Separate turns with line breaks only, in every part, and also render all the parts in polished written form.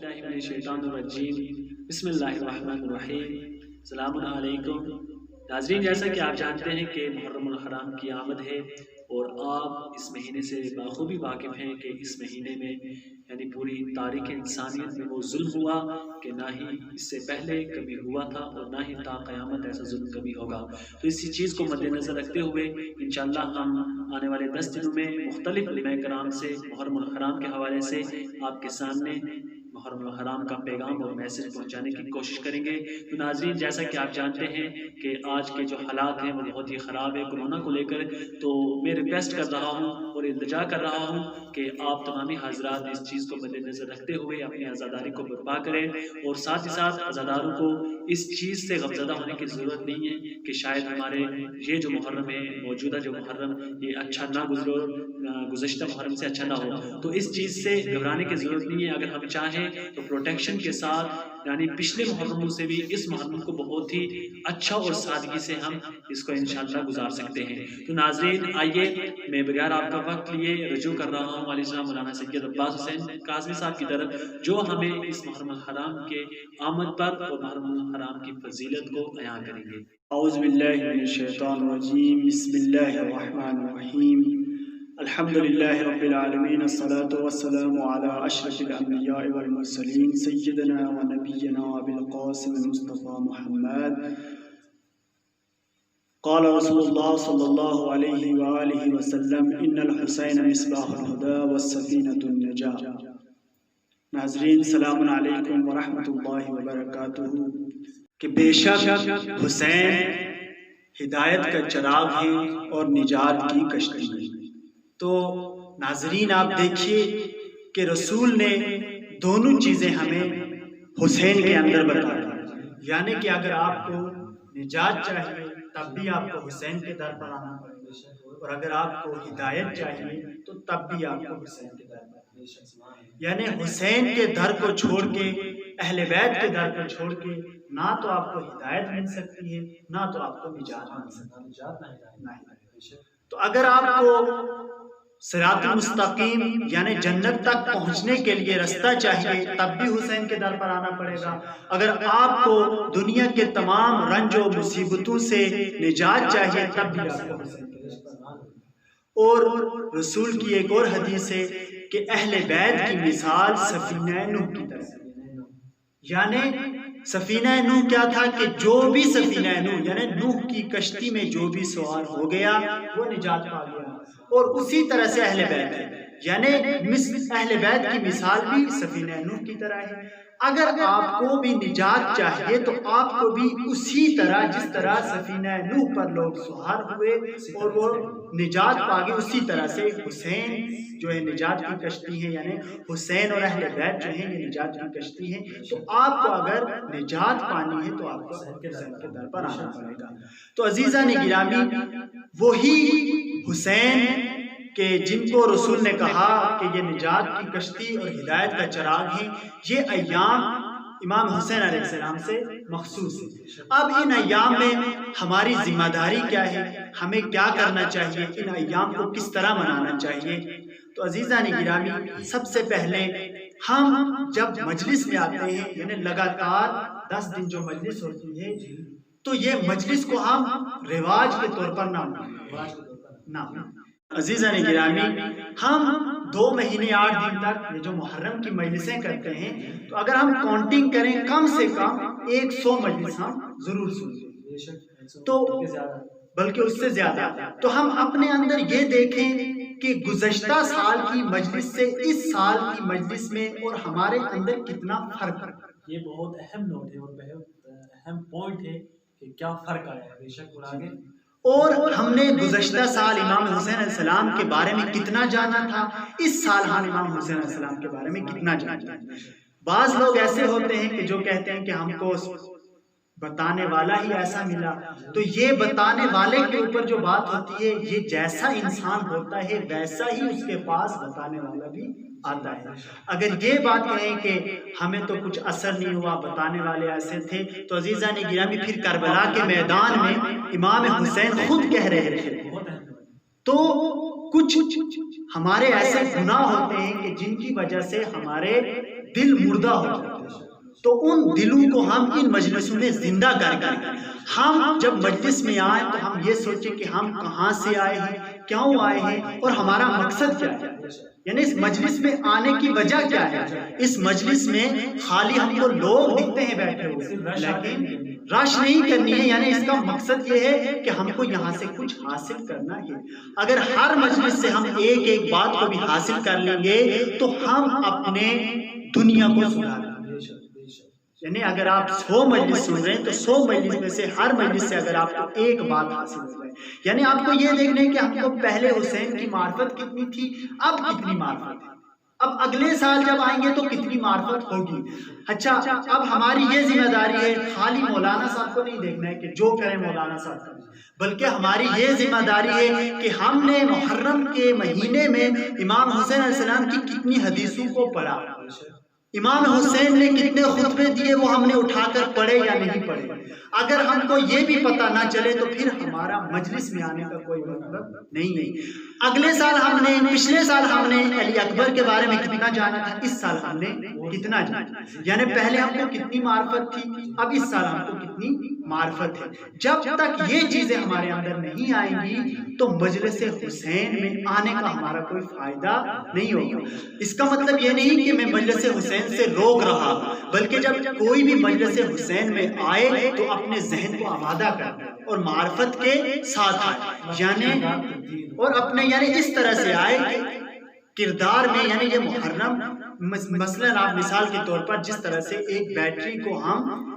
باللہ من الشیطان الرجیم بسم اللہ الرحمن الرحیم السلام علیکم ناظرین، جیسا کہ آپ جانتے ہیں کہ محرم الحرام کی آمد ہے اور آپ اس مہینے سے بخوبی واقف ہیں کہ اس مہینے میں یعنی پوری تاریخ انسانیت میں وہ ظلم ہوا کہ نہ ہی اس سے پہلے کبھی ہوا تھا اور نہ ہی تا قیامت ایسا ظلم کبھی ہوگا۔ تو اسی چیز کو مد نظر رکھتے ہوئے انشاءاللہ ہم آنے والے 10 دنوں میں مختلف علماء کرام سے محرم الحرام کے حوالے سے آپ کے سامنے محرم الحرام کا پیغام اور میسج پہنچانے کی کوشش کریں گے۔ تو ناظرین، جیسا کہ آپ جانتے ہیں کہ آج کے جو حالات ہیں وہ بہت ہی خراب ہے کورونا کو لے کر، تو میں ریکویسٹ کر رہا ہوں اور التجا کر رہا ہوں کہ آپ تمامی حضرات اس چیز کو مد نظر رکھتے ہوئے اپنی عزاداری کو برپا کریں اور ساتھ ہی ساتھ عزاداروں کو اس چیز سے غمزدہ ہونے کی ضرورت نہیں ہے کہ شاید ہمارے یہ جو محرم ہے، موجودہ جو محرم، یہ اچھا نہ گزشتہ محرم سے اچھا نہ ہو، تو اس چیز سے گھبرانے کی ضرورت نہیں ہے۔ اگر ہم چاہیں تو پروٹیکشن کے ساتھ یعنی پچھلے محرموں سے بھی اس محرم کو بہت ہی اچھا اور سادگی سے ہم اس کو انشاءاللہ گزار سکتے ہیں۔ تو ناظرین، آئیے میں بغیر آپ کا وقت لیے رجوع کر رہا ہوں علی جناب مولانا سید عباس حسین کاظمی صاحب کی طرف، جو ہمیں اس محرم الحرام کے آمد پر اور محرم الحرام کی فضیلت کو بیان کریں گے۔
اعوذ باللہ من الشیطان الرجیم، بسم اللہ الرحمن الرحیم، الحمد للہ رب العالمین، الصلاة والسلام علی اشرف الانبیاء والمرسلین، سیدنا و نبینا ابی القاسم المصطفى محمد۔ قال رسول اللہ صلی اللہ علیہ وآلہ وسلم، ان الحسین مصباح الہدی والسفینۃ النجاة۔ ناظرین، سلام علیکم ورحمۃ اللہ وبرکاتہ۔ کہ بے شک حسین ہدایت کا چراغ ہے اور نجات کی کشتی ہے۔ تو ناظرین، آپ دیکھیے کہ رسول نے دونوں چیزیں ہمیں حسین کے اندر بتا دی، یعنی کہ اگر آپ کو نجات چاہیے تب بھی آپ کو حسین کے در پر آنا پڑے گا، اور اگر آپ کو ہدایت چاہیے تو تب بھی آپ کو حسین کے در پر، یعنی حسین کے در کو چھوڑ کے، اہل بیت کے در کو چھوڑ کے نہ تو آپ کو ہدایت مل سکتی ہے نہ تو آپ کو نجات مل سکتی ہے۔ تو اگر آپ کو صراط المستقیم یعنی جنت تک پہنچنے کے لیے رستہ چاہیے تب بھی حسین کے در پر آنا پڑے گا۔ اگر آپ کو دنیا کے تمام رنج و مصیبتوں سے نجات چاہیے تب بھی آپ کو حسین کے در پر آنا پڑے گا۔ اور رسول کی ایک اور حدیث ہے کہ اہل بیت کی مثال سفینہ نوح کی طرح، یعنی سفینہ نوح کیا تھا کہ جو بھی سفینہ نوح یعنی نوح کی کشتی میں جو بھی سوار ہو گیا وہ نجات پا گیا، اور اسی طرح سے اہل بیت ہے، یعنی اہل بیت کی مثال بھی سفینہ نوح کی طرح ہے۔ اگر آپ کو بھی نجات چاہیے تو آپ کو بھی اسی طرح جس طرح سفینہ نوح پر لوگ سوار ہوئے اور وہ نجات پا گئے، اسی طرح سے حسین جو ہے نجات کی کشتی ہے، یعنی حسین اور اہل بیت جو ہیں یہ نجات کی کشتی ہے۔ تو آپ کو اگر نجات پانی ہے تو آپ کو حسین کے در پر آنا پڑے گا۔ تو عزیزان گرامی، وہی حسین کہ جن کو رسول نے کہا کہ یہ نجات کی کشتی اور ہدایت کا چراغ ہے، یہ ایام امام حسین علیہ السلام سے مخصوص ہے۔ اب ان ایام میں ہماری ذمہ داری کیا ہے، ہمیں کیا کرنا چاہیے، ان ایام کو کس طرح منانا چاہیے؟ تو عزیزان گرامی، سب سے پہلے ہم جب مجلس میں آتے ہیں، یعنی لگاتار 10 دن جو مجلس ہوتی ہے، تو یہ مجلس کو ہم رواج کے طور پر نہ عزیزان گرامی، ہم 2 مہینے 8 دن تک یہ جو محرم کی مجلسیں کرتے ہیں، تو اگر ہم کاؤنٹنگ کریں کم سے کم 100 مجلس ہم ضرور سنیں، تو بلکہ اس سے زیادہ۔ تو ہم اپنے اندر یہ دیکھیں کہ گزشتہ سال کی مجلس سے اس سال کی مجلس میں اور ہمارے اندر کتنا فرق ہے۔
یہ بہت اہم نوٹ ہے اور بہت اہم پوائنٹ ہے کہ کیا فرق آیا ہے، بے شک۔ اور آگے،
اور ہم نے گزشتہ سال امام حسین علیہ السلام کے بارے میں کتنا جانا تھا، اس سال ہم امام حسین علیہ السلام کے بارے میں کتنا جانتے ہیں۔ بعض لوگ ایسے ہوتے ہیں کہ جو کہتے ہیں کہ ہم کو بتانے والا ہی ایسا ملا، تو یہ بتانے والے کے اوپر جو بات ہوتی ہے، یہ جیسا انسان ہوتا ہے ویسا ہی اس کے پاس بتانے والا بھی آتا ہے۔ اگر یہ بات کہیں کہ ہمیں تو کچھ اثر نہیں ہوا، بتانے والے ایسے تھے، تو عزیزان گرامی پھر کربلا کے میدان میں امام حسین خود کہہ رہے تھے۔ تو کچھ ہمارے ایسے گناہ ہوتے ہیں کہ جن کی وجہ سے ہمارے دل مردہ ہو جاتے ہیں، تو ان دلوں کو ہم ان مجلسوں میں زندہ کر ہم جب مجلس میں آئیں تو ہم یہ سوچیں کہ ہم کہاں سے آئے ہیں، کیوں آئے ہیں، اور ہمارا مقصد کیا ہے، یعنی اس مجلس میں آنے کی وجہ کیا ہے۔ اس مجلس میں خالی ہم کو لوگ دکھتے ہیں بیٹھے ہوئے، لیکن رش نہیں کرنی ہے، یعنی اس کا مقصد یہ ہے کہ ہم کو یہاں سے کچھ حاصل کرنا ہے۔ اگر ہر مجلس سے ہم ایک ایک بات کو بھی حاصل کر لیں گے تو ہم اپنے دنیا کو سدھار لیں گے۔ یعنی اگر آپ 100 مجلس سن رہے ہیں تو 100 مجلس میں سے ہر مجلس سے اگر آپ کو ایک بات حاصل ہو جائے، یعنی آپ کو یہ دیکھنا ہے کہ ہم کو پہلے حسین کی معرفت کتنی تھی، اب کتنی معرفت ہے، اب اگلے سال جب آئیں گے تو کتنی معرفت ہوگی۔ اچھا، اب ہماری یہ ذمہ داری ہے خالی مولانا صاحب کو نہیں دیکھنا ہے کہ جو کریں مولانا صاحب کریں، بلکہ ہماری یہ ذمہ داری ہے کہ ہم نے محرم کے مہینے میں امام حسین علیہ السلام کی کتنی حدیثوں کو پڑھا، امام حسین نے کتنے خطبے دیے وہ ہم نے اٹھا کر پڑھے یا نہیں پڑھے۔ اگر ہم کو یہ بھی پتہ نہ چلے تو پھر ہمارا مجلس میں آنے کا کوئی مطلب نہیں ہے۔ اگلے سال پچھلے سال ہم نے علی اکبر کے بارے میں کتنا جانا تھا، اس سال ہم نے کتنا جانا، یعنی پہلے ہم کو کتنی معرفت تھی، اب اس سال ہم کو کتنی معرفت ہے۔ جب تک یہ چیزیں ہمارے اندر نہیں آئیں گی تو مجلس حسین میں آنے کا ہمارا کوئی فائدہ نہیں ہوگا۔ اس کا مطلب یہ نہیں کہ میں مجلس حسین سے روک رہا، بلکہ جب کوئی بھی مجلس حسین میں آئے تو اپنے ذہن کو آمادہ کر اور معرفت کے ساتھ آئے، یعنی اور اپنے یعنی اس طرح سے آئے کہ کردار میں، یعنی یہ محرم مثلا آپ مثال کے طور پر جس طرح سے ایک بیٹری کو ہم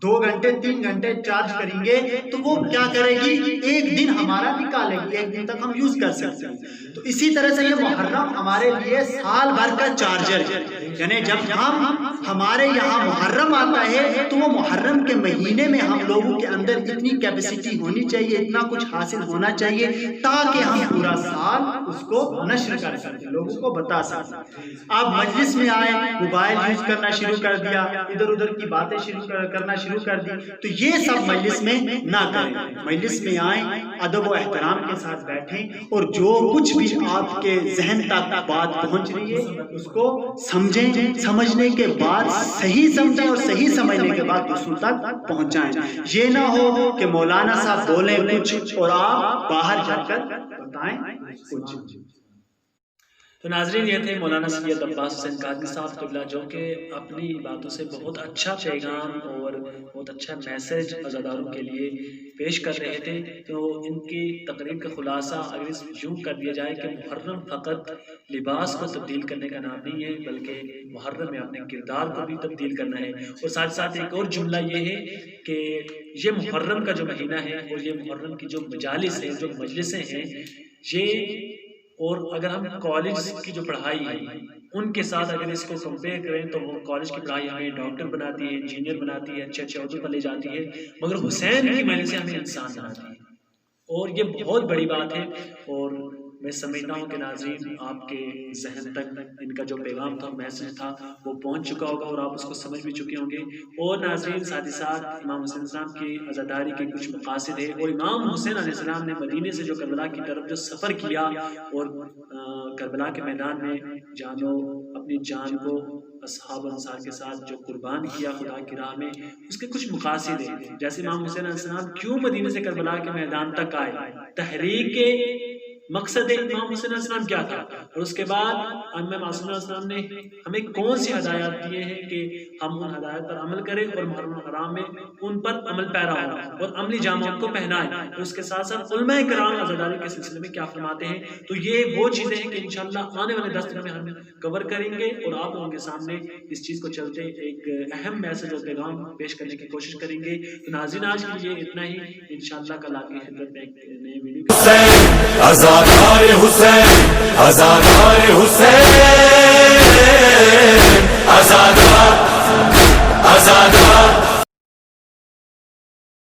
2 گھنٹے 3 گھنٹے چارج کریں گے تو وہ کیا کرے گی، ایک دن ہمارا نکالے گی، ایک دن تک ہم یوز کر سکتے ہیں۔ تو اسی طرح سے یہ محرم ہمارے لیے سال بھر کا چارجر ہے، یعنی جب ہمارے یہاں محرم آتا ہے تو وہ محرم کے مہینے میں ہم لوگوں کے اندر اتنی کیپیسٹی ہونی چاہیے، اتنا کچھ حاصل ہونا چاہیے تاکہ ہم پورا سال اس کو نشر کر سکیں، لوگوں کو بتا سکیں۔ آپ مجلس میں آئے، موبائل یوز کرنا شروع کر دیا، ادھر ادھر کی باتیں کرنا شروع کر دی، تو یہ سب مجلس میں نہ کریں۔ مجلس میں آئیں، ادب و احترام کے ساتھ بیٹھیں، اور جو کچھ بھی آپ کے ذہن تک بات پہنچ رہی ہے اس کو سمجھیں، سمجھنے کے بعد صحیح سمجھیں اور صحیح سمجھنے کے بعد دوسروں تک پہنچائیں۔ یہ نہ ہو کہ مولانا صاحب بولیں کچھ اور آپ باہر جا کر بتائیں کچھ۔
تو ناظرین، یہ تھے مولانا سید عباس حسین قادری صاحب قبلہ، جو کہ اپنی باتوں سے بہت اچھا پیغام اور بہت اچھا میسج عزاداروں کے لیے پیش کر رہے تھے۔ تو ان کی تقریر کا خلاصہ اگر اس یوں کر دیا جائے کہ محرم فقط لباس کو تبدیل کرنے کا نام نہیں ہے، بلکہ محرم میں اپنے کردار کو بھی تبدیل کرنا ہے۔ اور ساتھ ساتھ ایک اور جملہ یہ ہے کہ یہ محرم کا جو مہینہ ہے اور یہ محرم کی جو مجالس ہیں، جو مجلسیں ہیں، یہ اور اگر ہم کالج کی جو پڑھائی ہے ان کے ساتھ اگر اس کو کمپیئر کریں تو وہ کالج کی پڑھائی ہمیں ڈاکٹر بناتی ہے، انجینئر بناتی ہے، اچھے عہدوں پر لے جاتی ہے، مگر حسین کی محنت سے ہمیں انسان بناتی ہے، اور یہ بہت بڑی بات ہے۔ اور میں سمجھتا ہوں کہ ناظرین آپ کے ذہن تک ان کا جو پیغام تھا، میسج تھا، وہ پہنچ چکا ہوگا اور آپ اس کو سمجھ بھی چکے ہوں گے۔ اور ناظرین، ساتھ ہی ساتھ امام حسین السلام کی عزاداری کے کچھ مقاصد ہے، اور امام حسین علیہ السلام نے مدینے سے جو کربلا کی طرف جو سفر کیا اور کربلا کے میدان میں اپنی جان کو اصحاب انصار کے ساتھ جو قربان کیا خدا کی راہ میں، اس کے کچھ مقاصد ہیں۔ جیسے امام حسین علیہ السلام کیوں مدینے سے کربلا کے میدان تک آئے، تحریک کے مقصد امام حسین علیہ السلام کیا تھا، اور اس کے بعد امام حسین علیہ السلام نے ہمیں کون سی ہدایات دیے ہیں کہ ہم ان ہدایات پر عمل کریں اور محرم الحرام میں ان پر عمل پیرا ہوں اور عملی جاموں کو پہنائیں۔ اور اس کے ساتھ ساتھ علماء کرام عزاداری کے سلسلے میں کیا فرماتے ہیں۔ تو یہ وہ چیزیں ہیں کہ انشاءاللہ آنے والے 10 دنوں میں ہم کور کریں گے اور آپ لوگوں کے سامنے اس چیز کو چلتے ایک اہم میسج اور پیغام پیش کرنے کی کوشش کریں گے۔ تو ناظرین، آج کے لیے اتنا ہی، انشاءاللہ کل آپ کی خدمت میں ایک نئے ویڈیو
عزادار حسین، عزادار حسین، عزادار